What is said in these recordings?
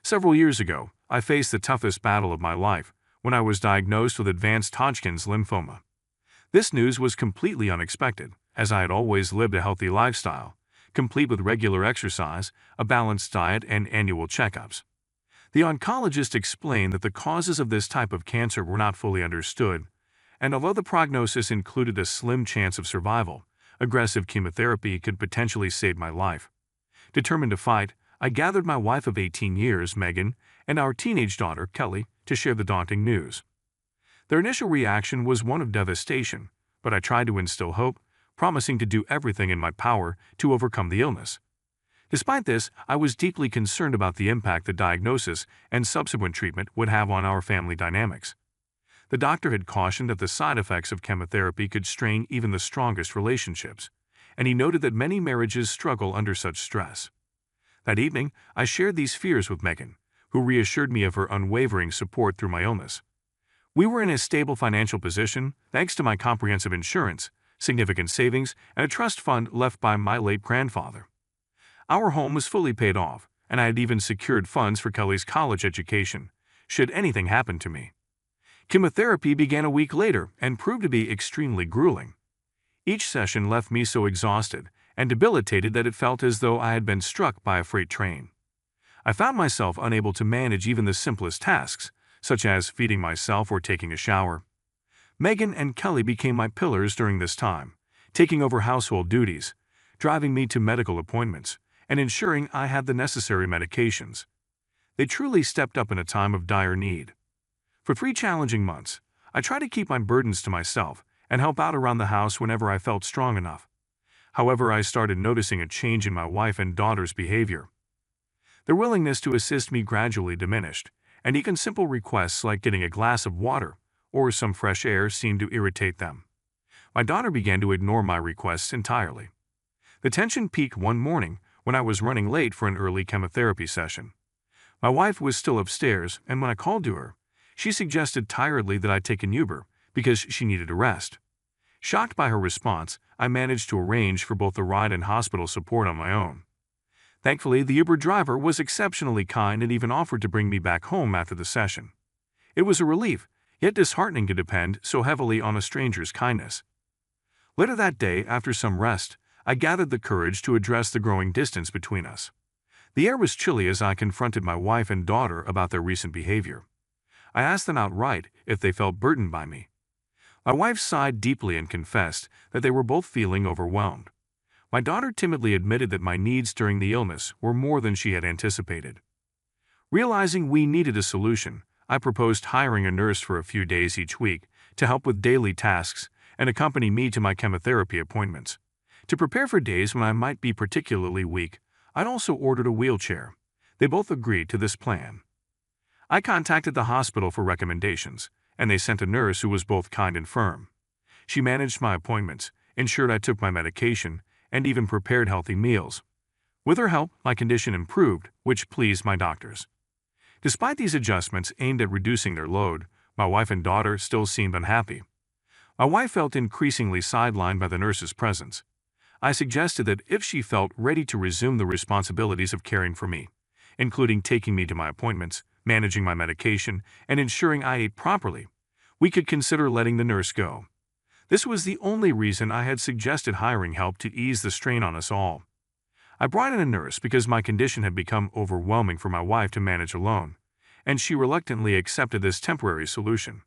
Several years ago, I faced the toughest battle of my life when I was diagnosed with advanced Hodgkin's lymphoma. This news was completely unexpected, as I had always lived a healthy lifestyle, complete with regular exercise, a balanced diet, and annual checkups. The oncologist explained that the causes of this type of cancer were not fully understood, and although the prognosis included a slim chance of survival, aggressive chemotherapy could potentially save my life. Determined to fight, I gathered my wife of 18 years, Megan, and our teenage daughter, Kelly, to share the daunting news. Their initial reaction was one of devastation, but I tried to instill hope, promising to do everything in my power to overcome the illness. Despite this, I was deeply concerned about the impact the diagnosis and subsequent treatment would have on our family dynamics. The doctor had cautioned that the side effects of chemotherapy could strain even the strongest relationships, and he noted that many marriages struggle under such stress. That evening, I shared these fears with Megan, who reassured me of her unwavering support through my illness. We were in a stable financial position thanks to my comprehensive insurance, significant savings, and a trust fund left by my late grandfather. Our home was fully paid off, and I had even secured funds for Kelly's college education, should anything happen to me. Chemotherapy began a week later and proved to be extremely grueling. Each session left me so exhausted and debilitated that it felt as though I had been struck by a freight train. I found myself unable to manage even the simplest tasks, such as feeding myself or taking a shower. Megan and Kelly became my pillars during this time, taking over household duties, driving me to medical appointments, and ensuring I had the necessary medications. They truly stepped up in a time of dire need. For 3 challenging months, I tried to keep my burdens to myself and help out around the house whenever I felt strong enough. However, I started noticing a change in my wife and daughter's behavior. Their willingness to assist me gradually diminished, and even simple requests like getting a glass of water or some fresh air seemed to irritate them. My daughter began to ignore my requests entirely. The tension peaked one morning when I was running late for an early chemotherapy session. My wife was still upstairs, and when I called to her, she suggested tiredly that I take an Uber because she needed a rest. Shocked by her response, I managed to arrange for both the ride and hospital support on my own. Thankfully, the Uber driver was exceptionally kind and even offered to bring me back home after the session. It was a relief, yet disheartening to depend so heavily on a stranger's kindness. Later that day, after some rest, I gathered the courage to address the growing distance between us. The air was chilly as I confronted my wife and daughter about their recent behavior. I asked them outright if they felt burdened by me. My wife sighed deeply and confessed that they were both feeling overwhelmed. My daughter timidly admitted that my needs during the illness were more than she had anticipated. Realizing we needed a solution, I proposed hiring a nurse for a few days each week to help with daily tasks and accompany me to my chemotherapy appointments. To prepare for days when I might be particularly weak, I'd also ordered a wheelchair. They both agreed to this plan. I contacted the hospital for recommendations, and they sent a nurse who was both kind and firm. She managed my appointments, ensured I took my medication, and even prepared healthy meals. With her help, my condition improved, which pleased my doctors. Despite these adjustments aimed at reducing their load, my wife and daughter still seemed unhappy. My wife felt increasingly sidelined by the nurse's presence. I suggested that if she felt ready to resume the responsibilities of caring for me, including taking me to my appointments, managing my medication, and ensuring I ate properly, we could consider letting the nurse go. This was the only reason I had suggested hiring help to ease the strain on us all. I brought in a nurse because my condition had become overwhelming for my wife to manage alone, and she reluctantly accepted this temporary solution.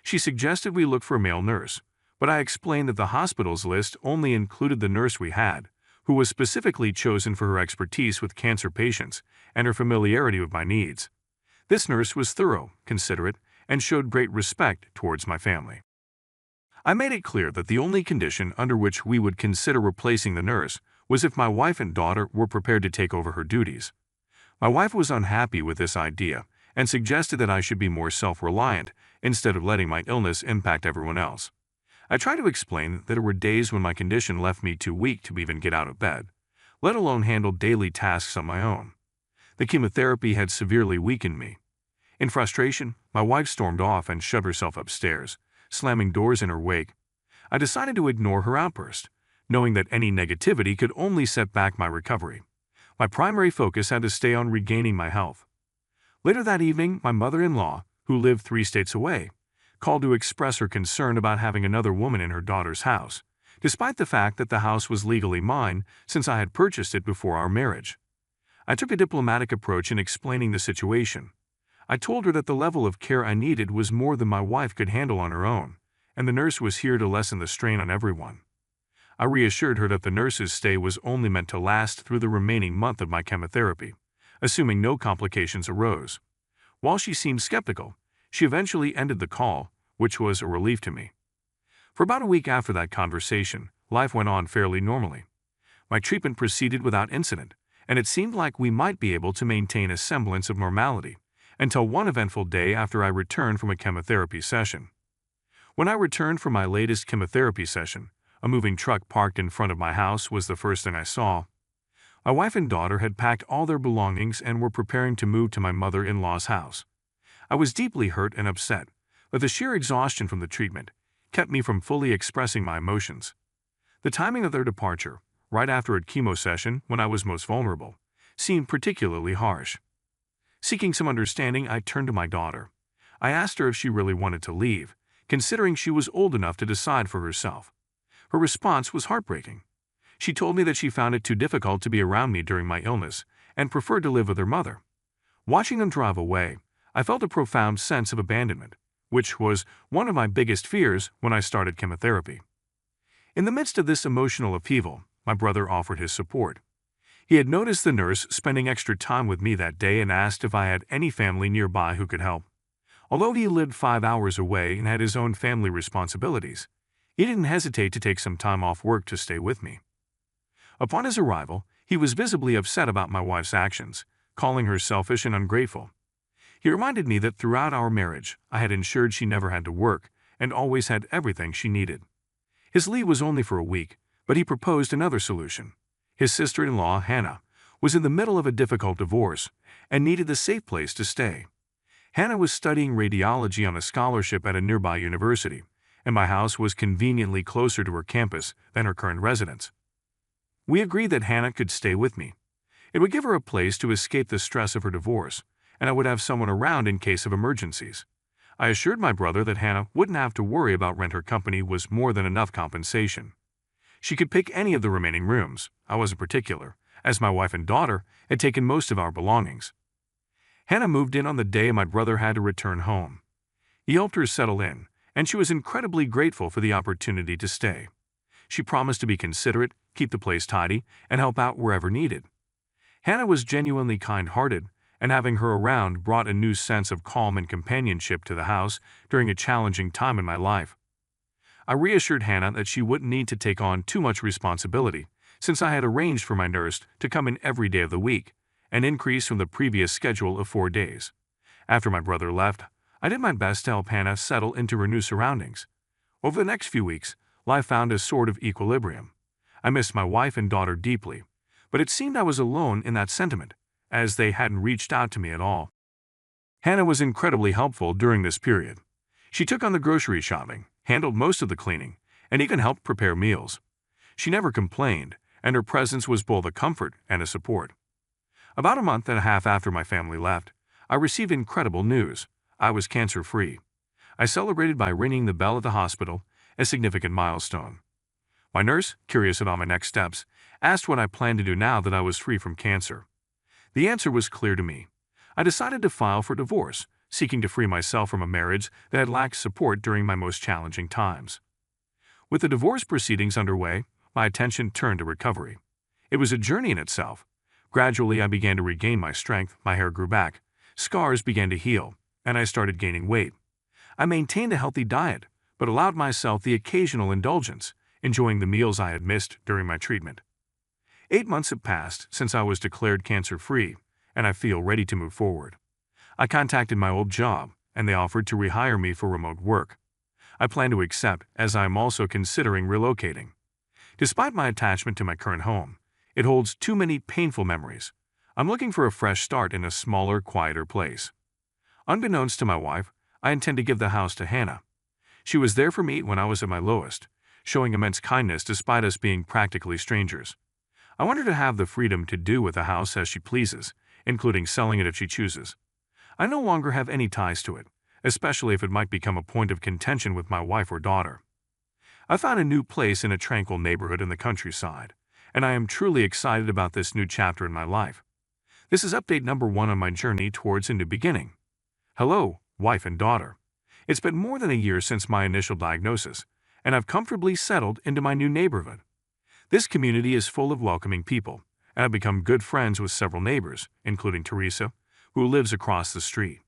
She suggested we look for a male nurse, but I explained that the hospital's list only included the nurse we had, who was specifically chosen for her expertise with cancer patients and her familiarity with my needs. This nurse was thorough, considerate, and showed great respect towards my family. I made it clear that the only condition under which we would consider replacing the nurse was if my wife and daughter were prepared to take over her duties. My wife was unhappy with this idea and suggested that I should be more self-reliant instead of letting my illness impact everyone else. I tried to explain that there were days when my condition left me too weak to even get out of bed, let alone handle daily tasks on my own. The chemotherapy had severely weakened me. In frustration, my wife stormed off and shoved herself upstairs, slamming doors in her wake. I decided to ignore her outburst, knowing that any negativity could only set back my recovery. My primary focus had to stay on regaining my health. Later that evening, my mother-in-law, who lived 3 states away, called to express her concern about having another woman in her daughter's house, despite the fact that the house was legally mine since I had purchased it before our marriage. I took a diplomatic approach in explaining the situation. I told her that the level of care I needed was more than my wife could handle on her own, and the nurse was here to lessen the strain on everyone. I reassured her that the nurse's stay was only meant to last through the remaining month of my chemotherapy, assuming no complications arose. While she seemed skeptical, she eventually ended the call, which was a relief to me. For about a week after that conversation, life went on fairly normally. My treatment proceeded without incident, and it seemed like we might be able to maintain a semblance of normality until one eventful day after I returned from a chemotherapy session. When I returned from my latest chemotherapy session, a moving truck parked in front of my house was the first thing I saw. My wife and daughter had packed all their belongings and were preparing to move to my mother-in-law's house. I was deeply hurt and upset, but the sheer exhaustion from the treatment kept me from fully expressing my emotions. The timing of their departure, right after a chemo session when I was most vulnerable, seemed particularly harsh. Seeking some understanding, I turned to my daughter. I asked her if she really wanted to leave, considering she was old enough to decide for herself. Her response was heartbreaking. She told me that she found it too difficult to be around me during my illness and preferred to live with her mother. Watching them drive away, I felt a profound sense of abandonment, which was one of my biggest fears when I started chemotherapy. In the midst of this emotional upheaval, my brother offered his support. He had noticed the nurse spending extra time with me that day and asked if I had any family nearby who could help. Although he lived 5 hours away and had his own family responsibilities, he didn't hesitate to take some time off work to stay with me. Upon his arrival, he was visibly upset about my wife's actions, calling her selfish and ungrateful. He reminded me that throughout our marriage, I had ensured she never had to work and always had everything she needed. His leave was only for a week, but he proposed another solution. His sister-in-law, Hannah, was in the middle of a difficult divorce and needed a safe place to stay. Hannah was studying radiology on a scholarship at a nearby university, and my house was conveniently closer to her campus than her current residence. We agreed that Hannah could stay with me. It would give her a place to escape the stress of her divorce, and I would have someone around in case of emergencies. I assured my brother that Hannah wouldn't have to worry about rent. Her company was more than enough compensation. She could pick any of the remaining rooms. I wasn't particular, as my wife and daughter had taken most of our belongings. Hannah moved in on the day my brother had to return home. He helped her settle in, and she was incredibly grateful for the opportunity to stay. She promised to be considerate, keep the place tidy, and help out wherever needed. Hannah was genuinely kind-hearted, and having her around brought a new sense of calm and companionship to the house during a challenging time in my life. I reassured Hannah that she wouldn't need to take on too much responsibility, since I had arranged for my nurse to come in every day of the week, an increase from the previous schedule of 4 days. After my brother left, I did my best to help Hannah settle into her new surroundings. Over the next few weeks, life found a sort of equilibrium. I missed my wife and daughter deeply, but it seemed I was alone in that sentiment, as they hadn't reached out to me at all. Hannah was incredibly helpful during this period. She took on the grocery shopping, handled most of the cleaning, and even helped prepare meals. She never complained, and her presence was both a comfort and a support. About a month and a half after my family left, I received incredible news. I was cancer-free. I celebrated by ringing the bell at the hospital, a significant milestone. My nurse, curious about my next steps, asked what I planned to do now that I was free from cancer. The answer was clear to me. I decided to file for divorce, seeking to free myself from a marriage that had lacked support during my most challenging times. With the divorce proceedings underway, my attention turned to recovery. It was a journey in itself. Gradually, I began to regain my strength, my hair grew back, scars began to heal, and I started gaining weight. I maintained a healthy diet, but allowed myself the occasional indulgence, enjoying the meals I had missed during my treatment. 8 months have passed since I was declared cancer-free, and I feel ready to move forward. I contacted my old job, and they offered to rehire me for remote work. I plan to accept, as I am also considering relocating. Despite my attachment to my current home, it holds too many painful memories. I'm looking for a fresh start in a smaller, quieter place. Unbeknownst to my wife, I intend to give the house to Hannah. She was there for me when I was at my lowest, showing immense kindness despite us being practically strangers. I want her to have the freedom to do with the house as she pleases, including selling it if she chooses. I no longer have any ties to it, especially if it might become a point of contention with my wife or daughter. I found a new place in a tranquil neighborhood in the countryside, and I am truly excited about this new chapter in my life. This is update number 1 on my journey towards a new beginning. Hello, wife and daughter. It's been more than a year since my initial diagnosis, and I've comfortably settled into my new neighborhood. This community is full of welcoming people, and I've become good friends with several neighbors, including Teresa, who lives across the street.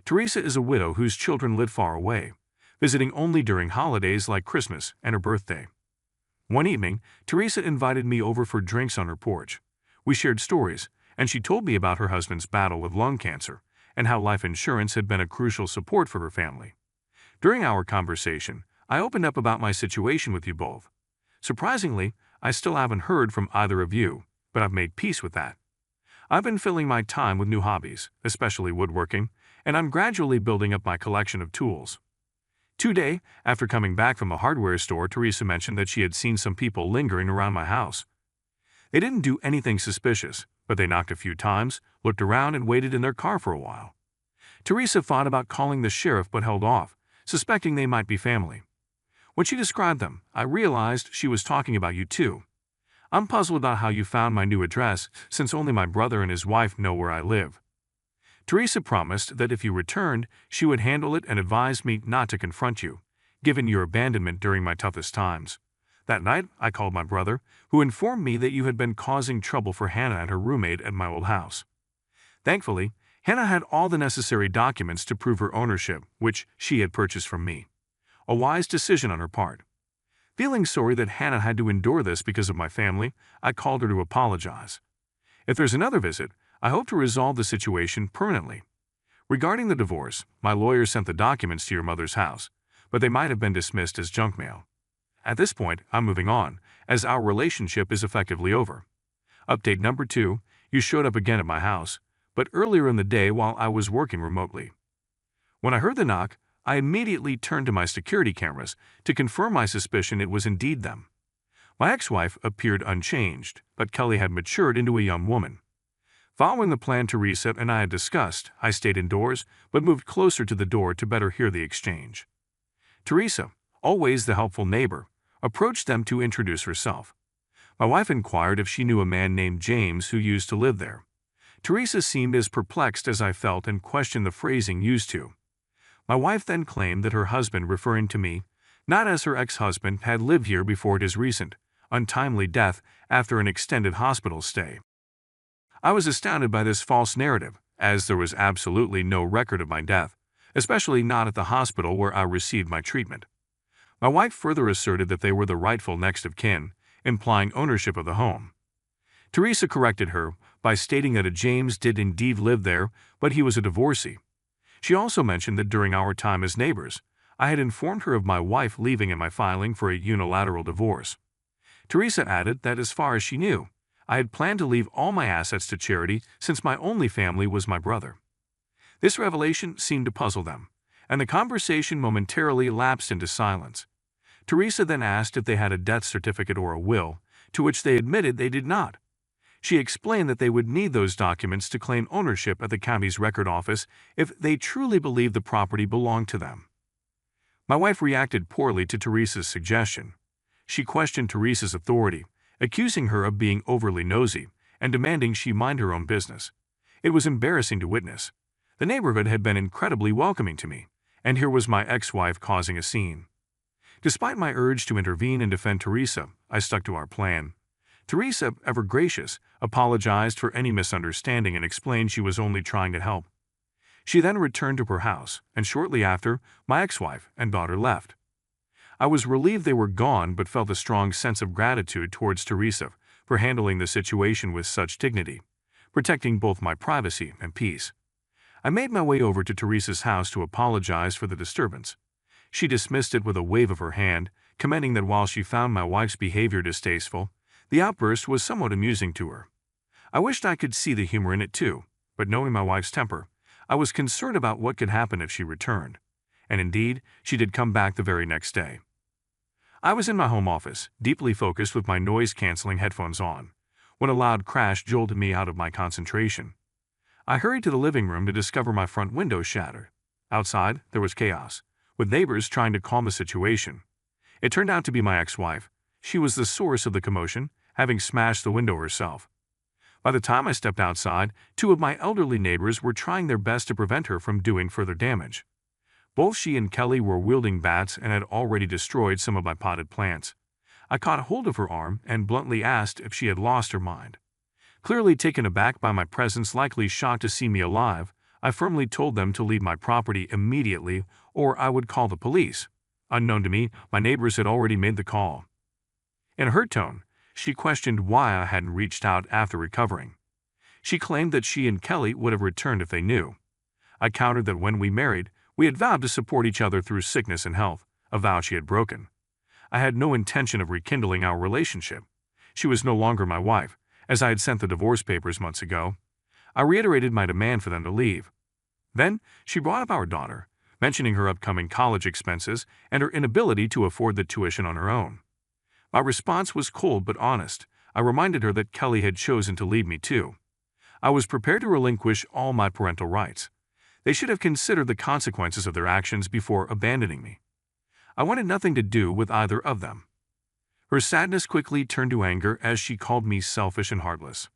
Teresa is a widow whose children live far away, visiting only during holidays like Christmas and her birthday. One evening, Teresa invited me over for drinks on her porch. We shared stories, and she told me about her husband's battle with lung cancer and how life insurance had been a crucial support for her family. During our conversation, I opened up about my situation with you both. Surprisingly, I still haven't heard from either of you, but I've made peace with that. I've been filling my time with new hobbies, especially woodworking, and I'm gradually building up my collection of tools. Today, after coming back from a hardware store, Teresa mentioned that she had seen some people lingering around my house. They didn't do anything suspicious, but they knocked a few times, looked around, and waited in their car for a while. Teresa thought about calling the sheriff but held off, suspecting they might be family. When she described them, I realized she was talking about you too. I'm puzzled about how you found my new address, since only my brother and his wife know where I live. Teresa promised that if you returned, she would handle it and advised me not to confront you, given your abandonment during my toughest times. That night, I called my brother, who informed me that you had been causing trouble for Hannah and her roommate at my old house. Thankfully, Hannah had all the necessary documents to prove her ownership, which she had purchased from me. A wise decision on her part. Feeling sorry that Hannah had to endure this because of my family, I called her to apologize. If there's another visit, I hope to resolve the situation permanently. Regarding the divorce, my lawyer sent the documents to your mother's house, but they might have been dismissed as junk mail. At this point, I'm moving on, as our relationship is effectively over. Update number 2, you showed up again at my house, but earlier in the day while I was working remotely. When I heard the knock, I immediately turned to my security cameras to confirm my suspicion it was indeed them. My ex-wife appeared unchanged, but Kelly had matured into a young woman. Following the plan Teresa and I had discussed, I stayed indoors but moved closer to the door to better hear the exchange. Teresa, always the helpful neighbor, approached them to introduce herself. My wife inquired if she knew a man named James who used to live there. Teresa seemed as perplexed as I felt and questioned the phrasing used to. My wife then claimed that her husband, referring to me, not as her ex-husband, had lived here before his recent, untimely death after an extended hospital stay. I was astounded by this false narrative, as there was absolutely no record of my death, especially not at the hospital where I received my treatment. My wife further asserted that they were the rightful next of kin, implying ownership of the home. Teresa corrected her by stating that a James did indeed live there, but he was a divorcee. She also mentioned that during our time as neighbors, I had informed her of my wife leaving and my filing for a unilateral divorce. Teresa added that as far as she knew, I had planned to leave all my assets to charity since my only family was my brother. This revelation seemed to puzzle them, and the conversation momentarily lapsed into silence. Teresa then asked if they had a death certificate or a will, to which they admitted they did not. She explained that they would need those documents to claim ownership at the county's record office if they truly believed the property belonged to them. My wife reacted poorly to Teresa's suggestion. She questioned Teresa's authority, accusing her of being overly nosy and demanding she mind her own business. It was embarrassing to witness. The neighborhood had been incredibly welcoming to me, and here was my ex-wife causing a scene. Despite my urge to intervene and defend Teresa, I stuck to our plan. Teresa, ever gracious, apologized for any misunderstanding and explained she was only trying to help. She then returned to her house, and shortly after, my ex-wife and daughter left. I was relieved they were gone but felt a strong sense of gratitude towards Teresa for handling the situation with such dignity, protecting both my privacy and peace. I made my way over to Teresa's house to apologize for the disturbance. She dismissed it with a wave of her hand, commenting that while she found my wife's behavior distasteful, the outburst was somewhat amusing to her. I wished I could see the humor in it too, but knowing my wife's temper, I was concerned about what could happen if she returned. And indeed, she did come back the very next day. I was in my home office, deeply focused with my noise-canceling headphones on, when a loud crash jolted me out of my concentration. I hurried to the living room to discover my front window shattered. Outside, there was chaos, with neighbors trying to calm the situation. It turned out to be my ex-wife. She was the source of the commotion, having smashed the window herself. By the time I stepped outside, two of my elderly neighbors were trying their best to prevent her from doing further damage. Both she and Kelly were wielding bats and had already destroyed some of my potted plants. I caught hold of her arm and bluntly asked if she had lost her mind. Clearly taken aback by my presence, likely shocked to see me alive, I firmly told them to leave my property immediately or I would call the police. Unknown to me, my neighbors had already made the call. In her tone, she questioned why I hadn't reached out after recovering. She claimed that she and Kelly would have returned if they knew. I countered that when we married, we had vowed to support each other through sickness and health, a vow she had broken. I had no intention of rekindling our relationship. She was no longer my wife, as I had sent the divorce papers months ago. I reiterated my demand for them to leave. Then, she brought up our daughter, mentioning her upcoming college expenses and her inability to afford the tuition on her own. My response was cold but honest. I reminded her that Kelly had chosen to leave me too. I was prepared to relinquish all my parental rights. They should have considered the consequences of their actions before abandoning me. I wanted nothing to do with either of them. Her sadness quickly turned to anger as she called me selfish and heartless.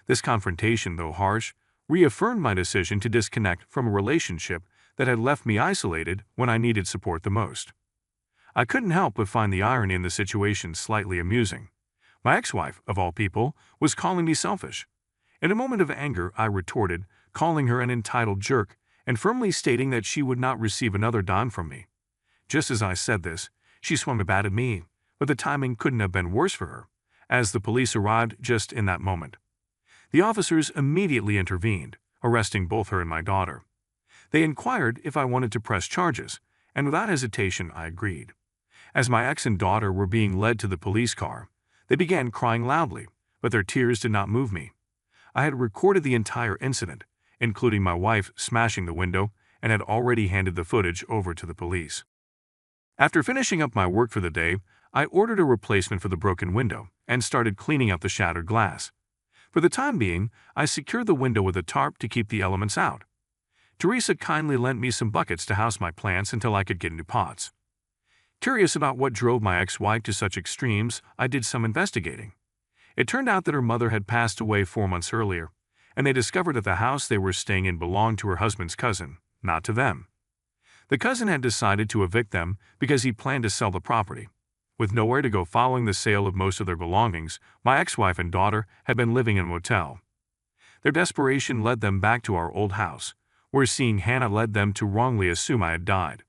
This confrontation, though harsh, reaffirmed my decision to disconnect from a relationship that had left me isolated when I needed support the most. I couldn't help but find the irony in the situation slightly amusing. My ex-wife, of all people, was calling me selfish. In a moment of anger, I retorted, calling her an entitled jerk and firmly stating that she would not receive another dime from me. Just as I said this, she swung a bat at me, but the timing couldn't have been worse for her, as the police arrived just in that moment. The officers immediately intervened, arresting both her and my daughter. They inquired if I wanted to press charges, and without hesitation I agreed. As my ex and daughter were being led to the police car, they began crying loudly, but their tears did not move me. I had recorded the entire incident, including my wife smashing the window, and had already handed the footage over to the police. After finishing up my work for the day, I ordered a replacement for the broken window and started cleaning up the shattered glass. For the time being, I secured the window with a tarp to keep the elements out. Teresa kindly lent me some buckets to house my plants until I could get into pots. Curious about what drove my ex-wife to such extremes, I did some investigating. It turned out that her mother had passed away 4 months earlier, and they discovered that the house they were staying in belonged to her husband's cousin, not to them. The cousin had decided to evict them because he planned to sell the property. With nowhere to go following the sale of most of their belongings, my ex-wife and daughter had been living in a motel. Their desperation led them back to our old house, where seeing Hannah led them to wrongly assume I had died.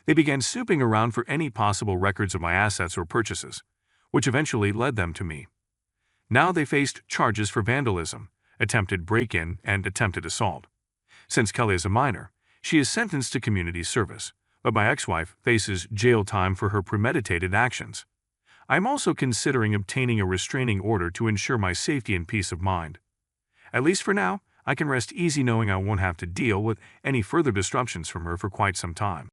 They began snooping around for any possible records of my assets or purchases, which eventually led them to me. Now they faced charges for vandalism, attempted break-in, and attempted assault. Since Kelly is a minor, she is sentenced to community service, but my ex-wife faces jail time for her premeditated actions. I am also considering obtaining a restraining order to ensure my safety and peace of mind. At least for now, I can rest easy knowing I won't have to deal with any further disruptions from her for quite some time.